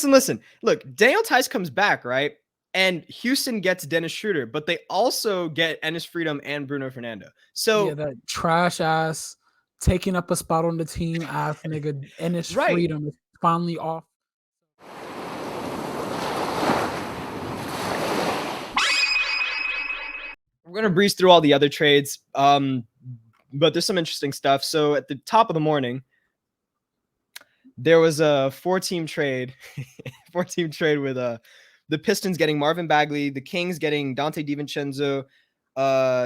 listen. Look, Daniel Tice comes back, right? And Houston gets Dennis Schroeder, but they also get Enes Freedom and Bruno Fernando. So that trash ass taking up a spot on the team ass nigga Ennis right. Freedom is finally off. We're gonna breeze through all the other trades, but there's some interesting stuff. So at the top of the morning, there was a 4-team trade, with the Pistons getting Marvin Bagley, the Kings getting Dante DiVincenzo,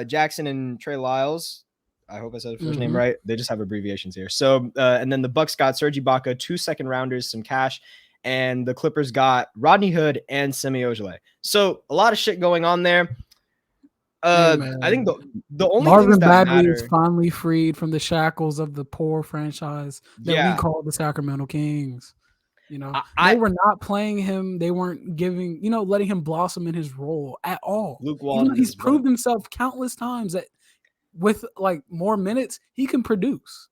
Jackson and Trey Lyles. I hope I said the first name right. They just have abbreviations here. So, and then the Bucks got Serge Ibaka, 2 second rounders, some cash, and the Clippers got Rodney Hood and Semi Ojeleye. So a lot of shit going on there. I think the only Marvin things that Bagley matter, is finally freed from the shackles of the poor franchise that we call the Sacramento Kings. You know, they were not playing him. They weren't giving, letting him blossom in his role at all. Luke Walton, he's proved himself countless times that with like more minutes, he can produce.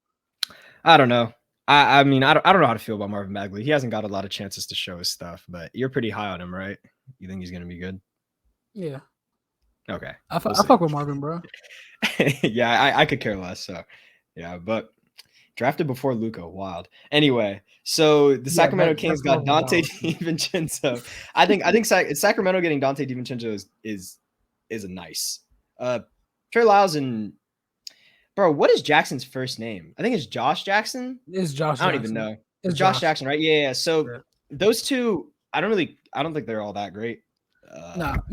I don't know. I mean, I don't know how to feel about Marvin Bagley. He hasn't got a lot of chances to show his stuff, but you're pretty high on him, right? You think he's going to be good? Yeah. Okay. I fuck with Marvin, bro. Yeah, I could care less. So, yeah, but drafted before Luka, wild. Anyway, so the Sacramento Kings got Dante DiVincenzo. I think Sacramento getting Dante DiVincenzo is a nice. Trey Lyles and bro, what is Jackson's first name? I think it's Josh Jackson. It's Josh. I don't even know. It's Josh Jackson, right? Yeah. So those two, I don't think they're all that great.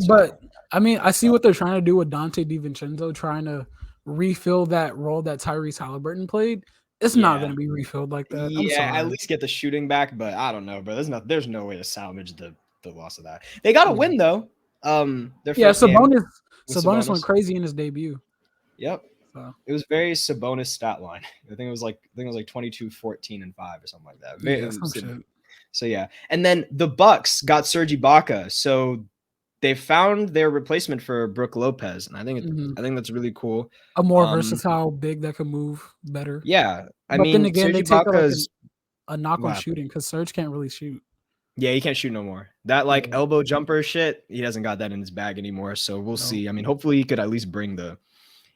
But I mean, I see what they're trying to do with Dante DiVincenzo, trying to refill that role that Tyrese Halliburton played. It's not going to be refilled like that. Yeah, at least get the shooting back, but I don't know, bro. There's no way to salvage the loss of that. They got a win though. Sabonis went crazy in his debut. Yep. So. It was very Sabonis stat line. I think it was like 22, 14, and 5 or something like that. So yeah. And then the Bucks got Serge Ibaka. So they found their replacement for Brook Lopez, and I think that's really cool. A more versatile big that can move better. Yeah, but then again, they take a knock on shooting because Serge can't really shoot. Yeah, he can't shoot no more. That elbow jumper shit, he hasn't got that in his bag anymore. So we'll see. I mean, hopefully he could at least bring the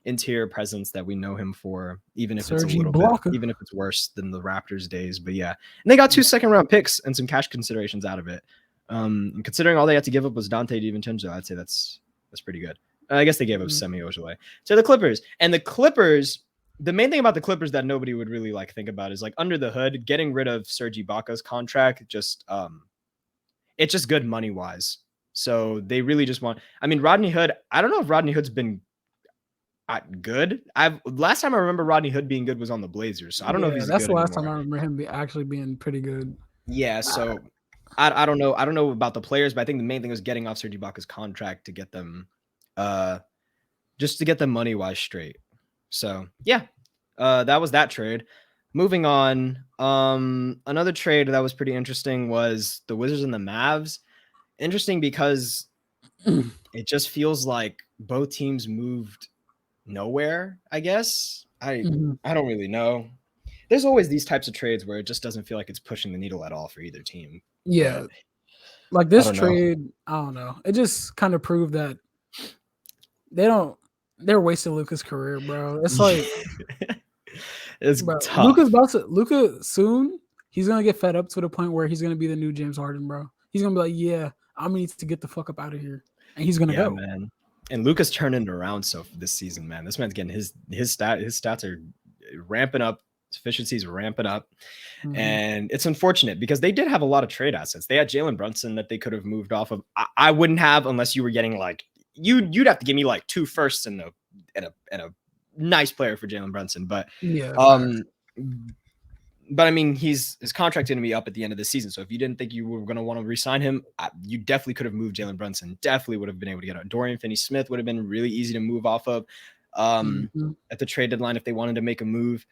interior presence that we know him for, even if it's a little bit, even if it's worse than the Raptors days. But yeah, and they got 2 second-round picks and some cash considerations out of it. And considering all they had to give up was Dante DiVincenzo, I'd say that's pretty good. I guess they gave up Semi Ojeleye to the Clippers. And the Clippers, the main thing about the Clippers that nobody would really think about is under the hood, getting rid of Serge Ibaka's contract. It's just good money wise. So they really just want. I mean, Rodney Hood. I don't know if Rodney Hood's been good. Last time I remember Rodney Hood being good was on the Blazers. So I don't know if he's. That's the last time I remember him actually being pretty good. Yeah. So. I don't know. I don't know about the players, but I think the main thing was getting off Serge Ibaka's contract to get them, just to get them money wise straight. So yeah, that was that trade. Moving on, another trade that was pretty interesting was the Wizards and the Mavs. Interesting because it just feels like both teams moved nowhere. I guess I don't really know. There's always these types of trades where it just doesn't feel like it's pushing the needle at all for either team. Yeah. Like this trade, I don't know. It just kind of proved that they're wasting Luka's career, bro. It's like it's tough. Luka soon, he's gonna get fed up to the point where he's gonna be the new James Harden, bro. He's gonna be like, yeah, I need to get the fuck up out of here. And he's gonna go. Man. And Luka's turning it around this season, man. This man's getting his stats are ramping up. Efficiencies ramping up, and it's unfortunate because they did have a lot of trade assets. They had Jalen Brunson that they could have moved off of. I wouldn't have unless you were getting you'd have to give me 2 firsts and a nice player for Jalen Brunson. But but I mean his contract going to be up at the end of the season. So if you didn't think you were going to want to re-sign him, you definitely could have moved Jalen Brunson. Definitely would have been able to get out. Dorian Finney-Smith would have been really easy to move off of at the trade deadline if they wanted to make a move.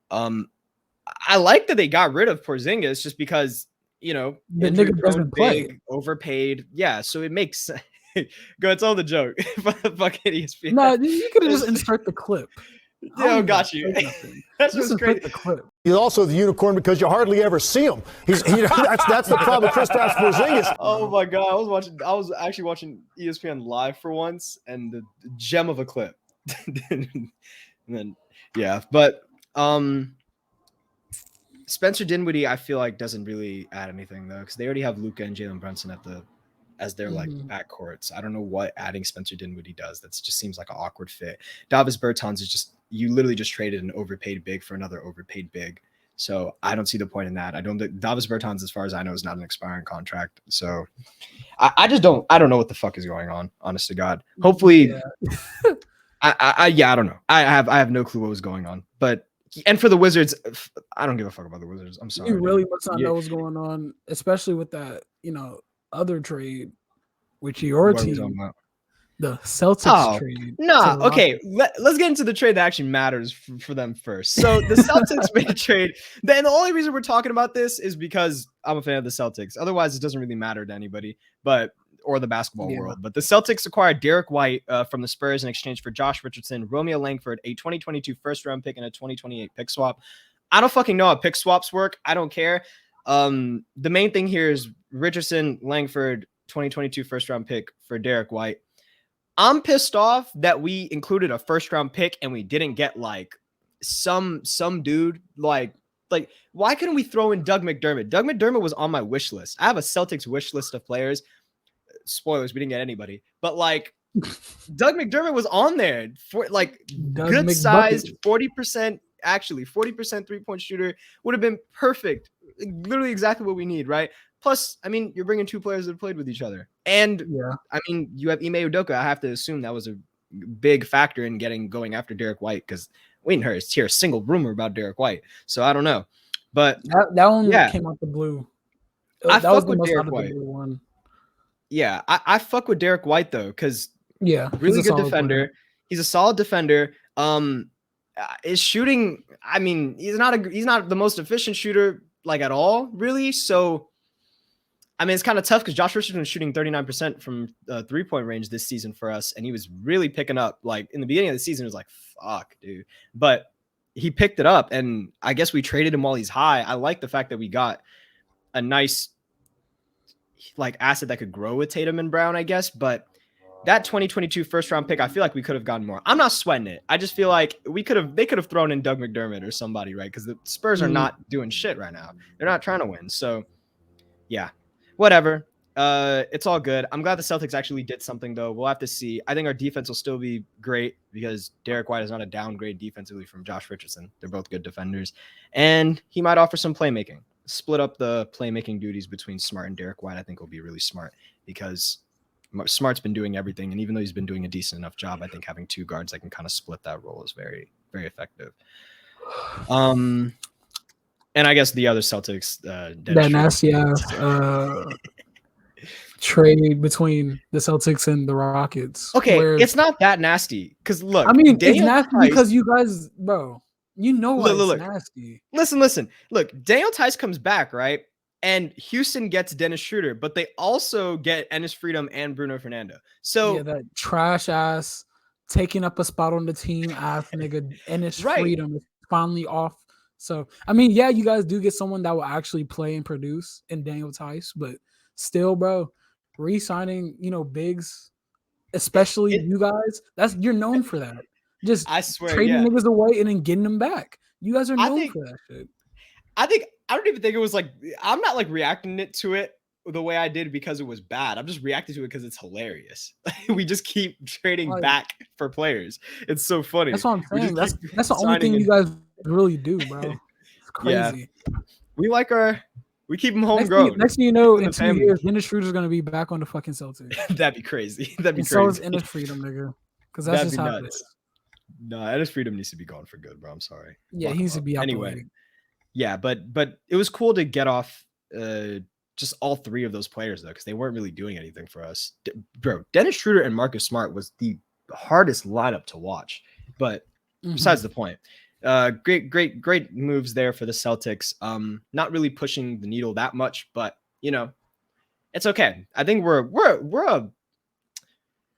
I like that they got rid of Porzingis just because, the nigga doesn't play. Overpaid. Yeah, so it makes go, it's all the joke. Fucking ESPN. No, you could have just insert the clip. Yo, got you. That's just crazy. The clip. He's also the unicorn because you hardly ever see him. That's the problem with Kristaps Porzingis. Oh my god, I was actually watching ESPN live for once, and the gem of a clip. And then yeah, but Spencer Dinwiddie, I feel like doesn't really add anything though, because they already have Luka and Jalen Brunson as their like backcourts. I don't know what adding Spencer Dinwiddie does. That just seems like an awkward fit. Davis Bertans is just, you literally just traded an overpaid big for another overpaid big. So I don't see the point in that. Davis Bertans, as far as I know, is not an expiring contract. So I don't know what the fuck is going on, honest to God. Hopefully, I don't know. I have no clue what was going on. And for the Wizards, I don't give a fuck about the Wizards. I'm sorry. You really must not know what's going on, especially with that, other trade, which your team, the Celtics trade. No, okay. Let's get into the trade that actually matters for them first. So the Celtics made a trade. Then the only reason we're talking about this is because I'm a fan of the Celtics. Otherwise, it doesn't really matter to anybody, or the basketball world. But the Celtics acquired Derek White from the Spurs in exchange for Josh Richardson, Romeo Langford, a 2022 first-round pick, and a 2028 pick swap. I don't fucking know how pick swaps work. I don't care. The main thing here is Richardson, Langford, 2022 first-round pick for Derek White. I'm pissed off that we included a first-round pick and we didn't get like some dude like why couldn't we throw in Doug McDermott? Doug McDermott was on my wish list. I have a Celtics wish list of players. Spoilers, we didn't get anybody, but like Doug McDermott was on there for like good sized 40%, actually 40% 3-point shooter would have been perfect. Literally exactly what we need, right? Plus, I mean, you're bringing two players that have played with each other, and I mean, you have Ime Udoka. I have to assume that was a big factor in going after Derek White, because we didn't hear a single rumor about Derek White, so I don't know. But that one came out the blue. I fuck with Derek White. Yeah, I fuck with Derek White though, because really good defender. Player. He's a solid defender. Is shooting. I mean, he's not the most efficient shooter like at all, really. So, I mean, it's kind of tough because Josh Richardson was shooting 39% from 3-point range this season for us, and he was really picking up. Like in the beginning of the season, it was like, fuck, dude. But he picked it up, and I guess we traded him while he's high. I like the fact that we got a nice like asset that could grow with Tatum and Brown, I guess. But that 2022 first round pick, I feel like we could have gotten more. I'm not sweating it. I just feel like they could have thrown in Doug McDermott or somebody, right? Because the Spurs are not doing shit right now. They're not trying to win. So yeah, whatever. It's all good. I'm glad the Celtics actually did something though. We'll have to see. I think our defense will still be great because Derek White is not a downgrade defensively from Josh Richardson. They're both good defenders, and he might offer some playmaking. Split up the playmaking duties between Smart and Derek White, I think will be really smart, because Smart's been doing everything. And even though he's been doing a decent enough job, I think having two guards that can kind of split that role is very, very effective. And I guess the other Celtics, that nasty ass trade between the Celtics and the Rockets. Okay, it's not that nasty. Because look, I mean, it's nasty because you guys, bro. You know why it's nasty. Listen. Look, Daniel Tice comes back, right? And Houston gets Dennis Schroeder, but they also get Enes Freedom and Bruno Fernando. So that trash ass taking up a spot on the team ass nigga Enes Freedom is finally off. So I mean, yeah, you guys do get someone that will actually play and produce in Daniel Tice, but still, bro, re-signing, bigs, especially you guys, you're known for that. Just I swear, trading niggas away and then getting them back. You guys are known for that shit. I don't even think it was like, I'm not like reacting to it the way I did because it was bad. I'm just reacting to it because it's hilarious. We just keep trading back for players. It's so funny. That's what I'm saying. That's the only thing you guys really do, bro. It's crazy. Yeah. We keep them homegrown. Next thing you know, in 2 years, Dennis Schroeder's going to be back on the fucking Celtics. That'd be crazy. Crazy. So is Enes Freedom, nigga. Because that's just how it is. No, Enes Freedom needs to be gone for good, bro. I'm sorry. Yeah, he needs to be out anyway. The way. Yeah, but it was cool to get off just all three of those players though, because they weren't really doing anything for us. Bro, Dennis Schroeder and Marcus Smart was the hardest lineup to watch. But besides the point, great moves there for the Celtics. Not really pushing the needle that much, but it's okay. I think we're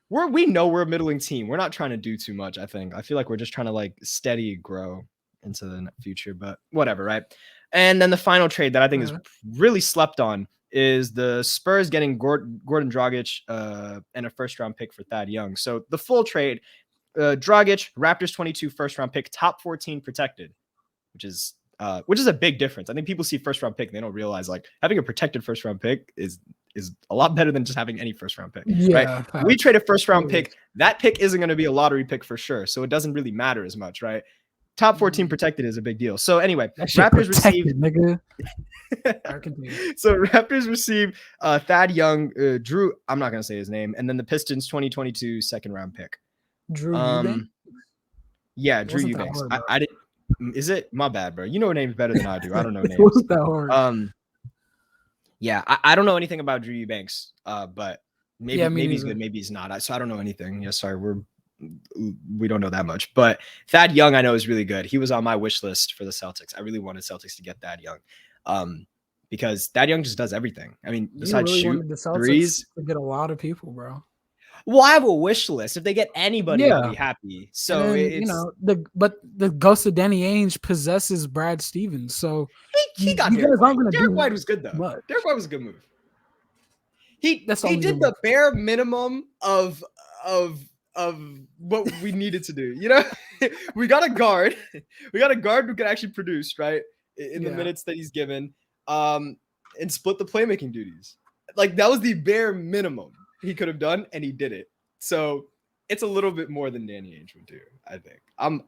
we know we're a middling team. We're not trying to do too much. I feel like we're just trying to like steady grow into the future, but whatever, right? And then the final trade that I think is really slept on is the Spurs getting Goran Dragic and a first-round pick for Thad Young. So the full trade, Dragic, Raptors 22 first-round pick, top 14 protected, which is a big difference. I think people see first-round pick and they don't realize like having a protected first-round pick is a lot better than just having any first-round pick. Yeah, right? We trade a first-round pick. That pick isn't going to be a lottery pick for sure, so it doesn't really matter as much, right? Top 14 protected is a big deal. So anyway, Raptors receive So Raptors receive Thad Young, Drew. I'm not gonna say his name, and then the Pistons 2022 second round pick. Drew Eubanks? Yeah, Drew Eubanks. I did. Is it my bad, bro? You know names better than I do. I don't know names. It wasn't that hard. Yeah, I don't know anything about Drew Eubanks. But maybe he's good, maybe he's not. So I don't know anything. Yeah, sorry, we don't know that much, but Thad Young I know is really good. He was on my wish list for the Celtics. I really wanted Celtics to get Thad Young, because Thad Young just does everything. I mean, besides shoot threes, to get a lot of people, bro. Well, I have a wish list. If they get anybody, I'll be happy. So then, the ghost of Danny Ainge possesses Brad Stevens. So he got Derek White. Derek White was good though. Derek White was a good move. He did the bare minimum of what we needed to do. You know, we got a guard. We got a guard who can actually produce, right? In the minutes that he's given, and split the playmaking duties. Like that was the bare minimum he could have done, and he did it. So it's a little bit more than Danny Ainge would do, I think. I'm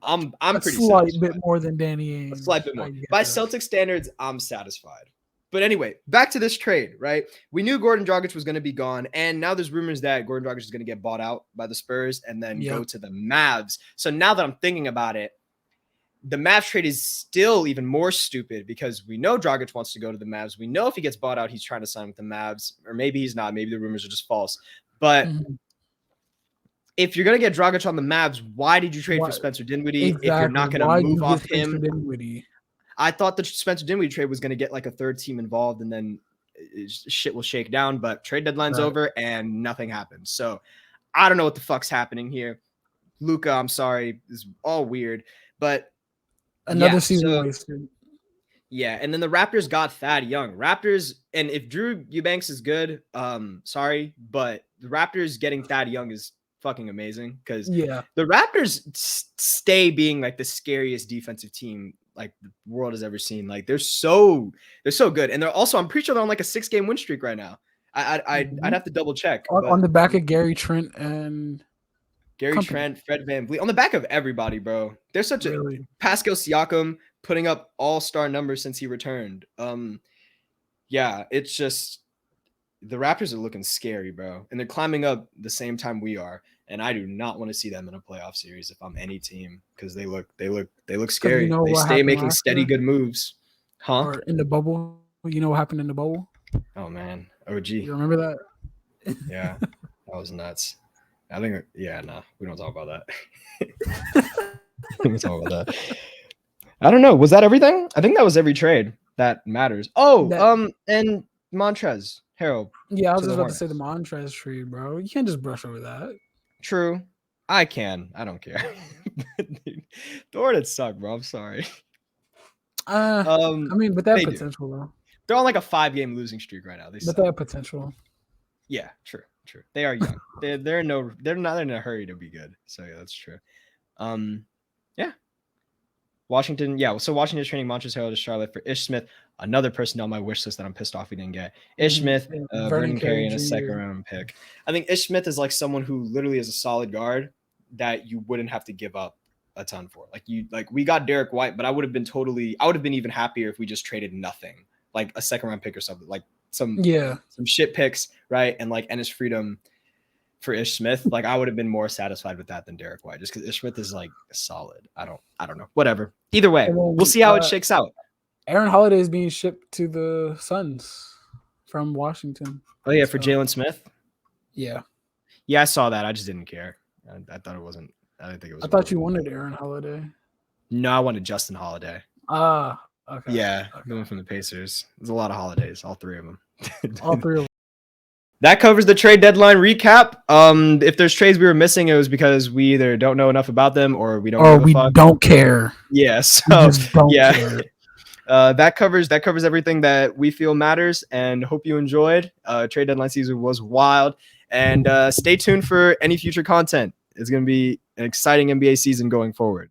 pretty slight satisfied. bit more than Danny Ainge. A slight bit more. By Celtic standards, I'm satisfied. But anyway, back to this trade, right? We knew Goran Dragic was going to be gone, and now there's rumors that Goran Dragic is going to get bought out by the Spurs and then go to the Mavs. So now that I'm thinking about it, the Mavs trade is still even more stupid because we know Dragic wants to go to the Mavs. We know if he gets bought out, he's trying to sign with the Mavs, or maybe he's not. Maybe the rumors are just false. But if you're going to get Dragic on the Mavs, why did you trade for Spencer Dinwiddie if you're not going to move off him? I thought the Spencer Dinwiddie trade was going to get like a third team involved and then shit will shake down, but trade deadline's over and nothing happens. So I don't know what the fuck's happening here. Luka, I'm sorry. It's all weird, but another season wasted. Yeah. And then the Raptors got Thad Young. Raptors, and if Drew Eubanks is good, sorry, but the Raptors getting Thad Young is fucking amazing because the Raptors stay being like the scariest defensive team like the world has ever seen. Like they're so good, and they're also, I'm pretty sure they're on like a 6-game win streak right now. I'd have to double check on the back of Gary Trent and Trent, Fred VanVleet, on the back of everybody, bro. They're such a Pascal Siakam putting up all-star numbers since he returned. It's just the Raptors are looking scary, bro, and they're climbing up the same time we are. And I do not want to see them in a playoff series if I'm any team because they look scary. They stay making steady good moves. Or in the bubble. You know what happened in the bubble? Oh man. OG. You remember that? Yeah. That was nuts. I think we don't talk about that. We talk about that. I don't know. Was that everything? I think that was every trade that matters. And Montrezl Harrell. Yeah, I was just about to say the Montrezl trade, bro. You can't just brush over that. True. I can. I don't care. The Hornets suck, bro. I'm sorry. I mean, but they have potential, though. They're on like a 5-game losing streak right now. They have potential. Yeah, true. They are young. they're not in a hurry to be good. So yeah, that's true. Washington. Yeah. So Washington's training Montrezl Harrell to Charlotte for Ish Smith, another person on my wish list that I'm pissed off we didn't get. Ish Smith, Vernon Carey, and a second-round pick. I think Ish Smith is like someone who literally is a solid guard that you wouldn't have to give up a ton for. We got Derek White, but I would have been even happier if we just traded nothing, like a second-round pick or something, like some shit picks, right? And like Ennis Freedom for Ish Smith, like I would have been more satisfied with that than Derek White, just because Ish Smith is like solid. I don't know. Whatever. Either way, we'll see how it shakes out. Aaron Holiday is being shipped to the Suns from Washington. Oh yeah, for Jalen Smith. Yeah, I saw that. I just didn't care. I thought it wasn't. I didn't think it was. I thought you wanted Aaron Holiday. No, I wanted Justin Holiday. Okay. Yeah, the one from the Pacers. There's a lot of Holidays. All three of them. All three of them. that covers the trade deadline recap. If there's trades we were missing, it was because we either don't know enough about them or we don't. Or we don't care. Yeah. So don't care. That covers everything that we feel matters, and hope you enjoyed. Trade deadline season was wild, and stay tuned for any future content. It's going to be an exciting NBA season going forward.